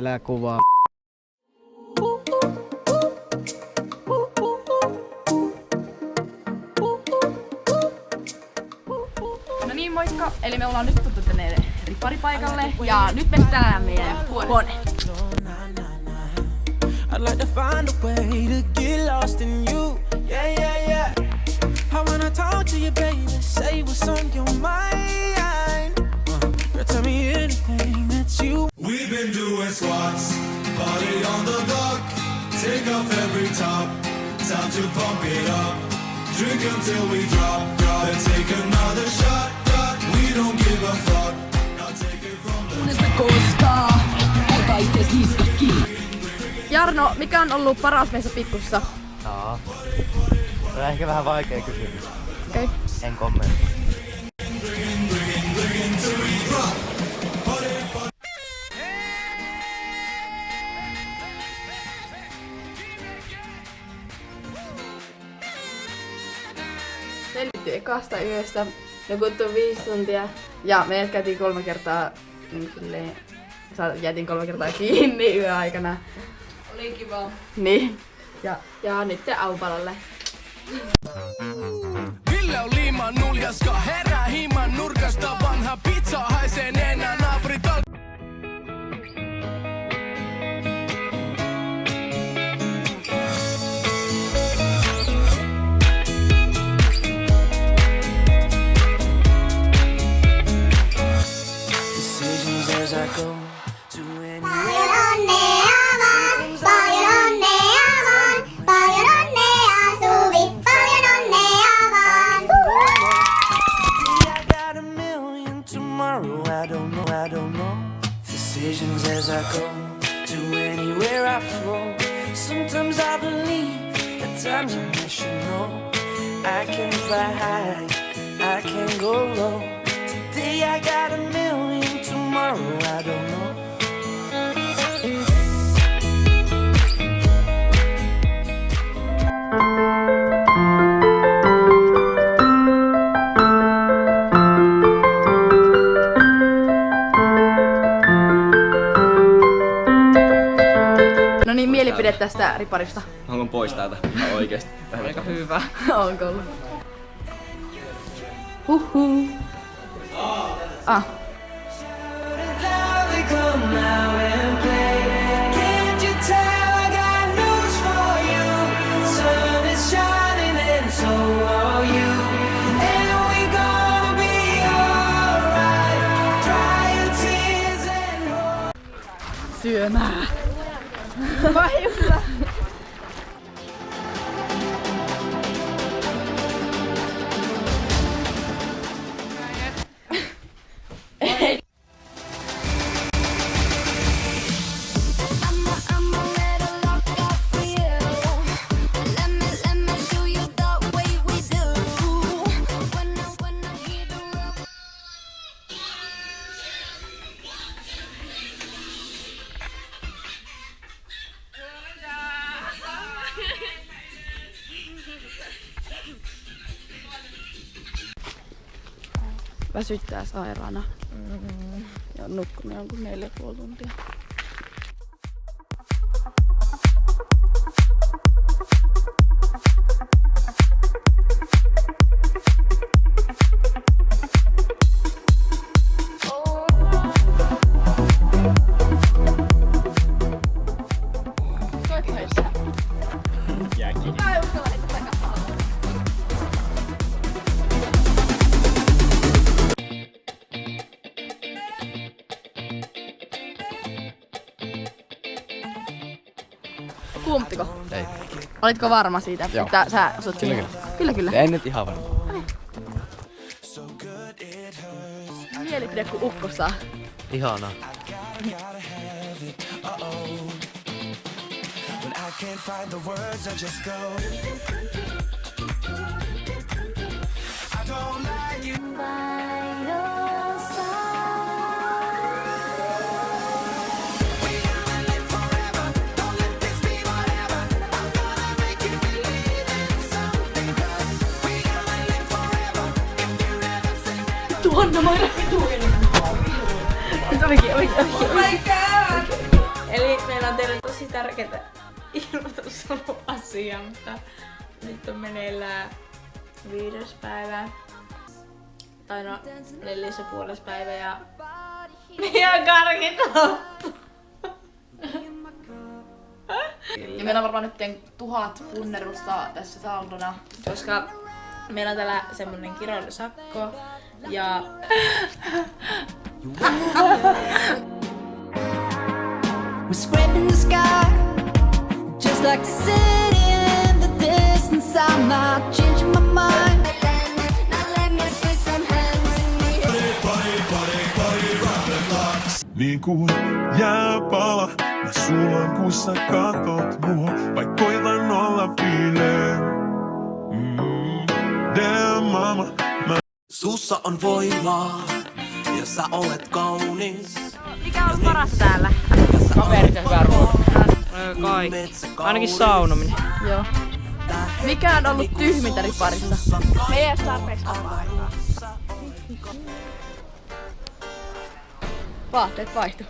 Älä kuvaa. No niin, moikka! Eli me ollaan nyt tuttu tänne riparipaikalle ja nyt mennään meidän huone. I'd like to find a way to get lost in you. Yeah, yeah, yeah. I wanna talk to you, baby. Say what's on your mind. Girl, tell me anything that you. We've been doing squats, party on the block. Take off every top, time to pump it up. Drink until we drop, and take another shot. We don't give a fuck. Now take it from the. Jarno, mikä on ollut paras meissä pikkussa? Se on ehkä vähän vaikea kysymys. Okei. En kommentoi. Selvittiin ekasta yöstä. Nukuttu 5 tuntia. Ja me käytiin 3 kertaa niin silleen, jätin 3 kertaa kiinni yöaikana. Oli kiva. Niin. Ja nyt Aupalalle. Ville on liiman nuljaska, herää himan nurkasta. Vanha pizza haisee nenä, naapurit al... Decisions as I go to I don't know. Decisions as I go to anywhere I flow. Sometimes I believe, at times I wish you know. I can fly high, I can go low. Today I got a million, tomorrow I don't know. No niin, mielipide tästä riparista. Haluan pois täältä. Oikeesti. Aika hyvä. Onko ollut? Huhhuh. Ah. Syömään. Vai hyvä? Väsyttää sairaana. Ja on nukkunut jonkun 4,5 tuntia. Kuumtiko? Ei. Olitko varma siitä, Joo. että sä osut Kyllä. Kyllä. En nyt ihan varma. Mielipide kun ukko saa. Ihanaa. Tuonna mä oikein. Oh my god! tosi tärkeää ilmoitusasiaa, mutta nyt on meneillään 5. päivä. Tai no 4,5 päivä ja karkit loppu. Ja meillä on varmaan nyt 1000 punnerusta tässä saldona. Koska meillä on täällä semmonen kiroilusakko ja We're scraping the sky, just like the city in the distance. I'm not changing my mind. Now let me see some hands in the air. Niin kuin jääpala, mä sulan kun sä katot mua, vaik koitan olla viileä. Damn mama, Sussa on voimaa, ja sä olet kaunis. mikä on paras täällä? Kaverit ja hyvä ruoka. Kaikki. Ainakin saunominen. Joo. Mikä on ollut tyhmintä parissa? Me ei edes tarpeeksi aikaa. Vaatteet vaihtu.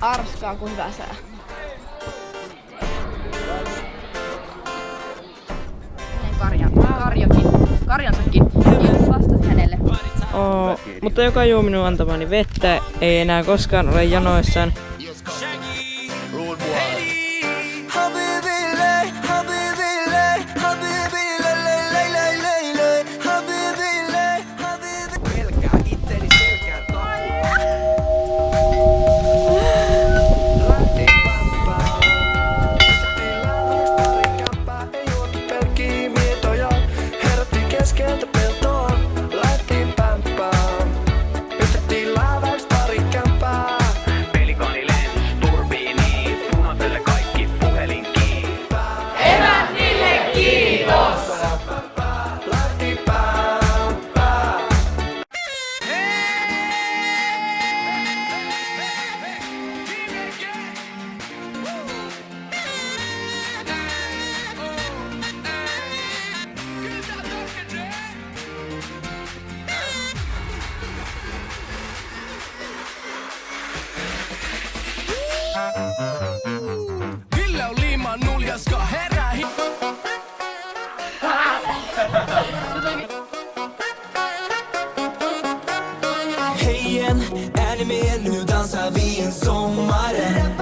Arskaa kun hyvä sää. Karjansakin. Ilus vastasi hänelle. Mutta joka juo minun antamani vettä ei enää koskaan ole janoissaan. Ville on liimaan nuljaska, herää Hej igen, är ni med? Nu dansar vi en sommaren.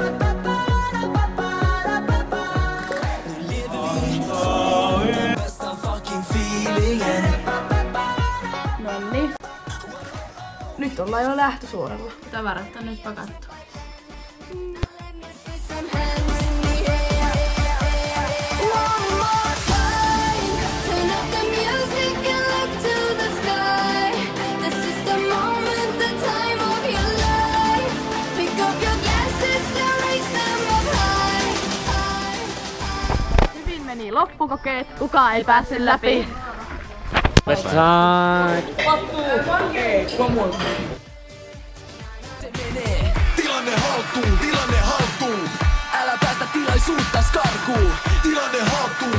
Nu lever vi bästa fucking feelingen. Nonni. Nyt ollaan jo lähtösuoralla. Tavarat on nyt pakattu. Some hands in the air. One more time. Turn up the music and look to the sky. This is the moment, the time of your life. Pick up your glasses and raise them up high. Hyvin meni loppukokeet. Kukaan ei päässyt läpi. Tilanne haltuun. Älä päästä tilaisuutta karkuun.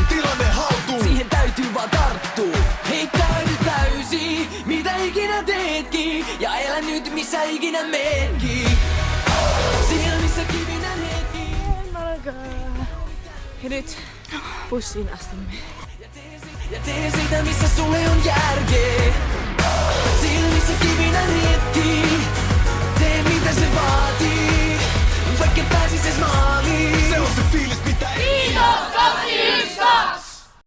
Tilanne haltuun. Siihen täytyy vaan tarttua. Heittäydy täysin, mitä ikinä teetkin. Ja elä nyt missä ikinä meetkin. Siellä missä kivinen hetki. Ja nyt pussiin astumme. Ja tee siitä missä sulle on järkeä. Siellä missä kivinen hetki. Tee mitä se vaatii. Vaikka pääsis ees maaliin. Se on se fiilis mitä ei. 5, 2, 1, 2!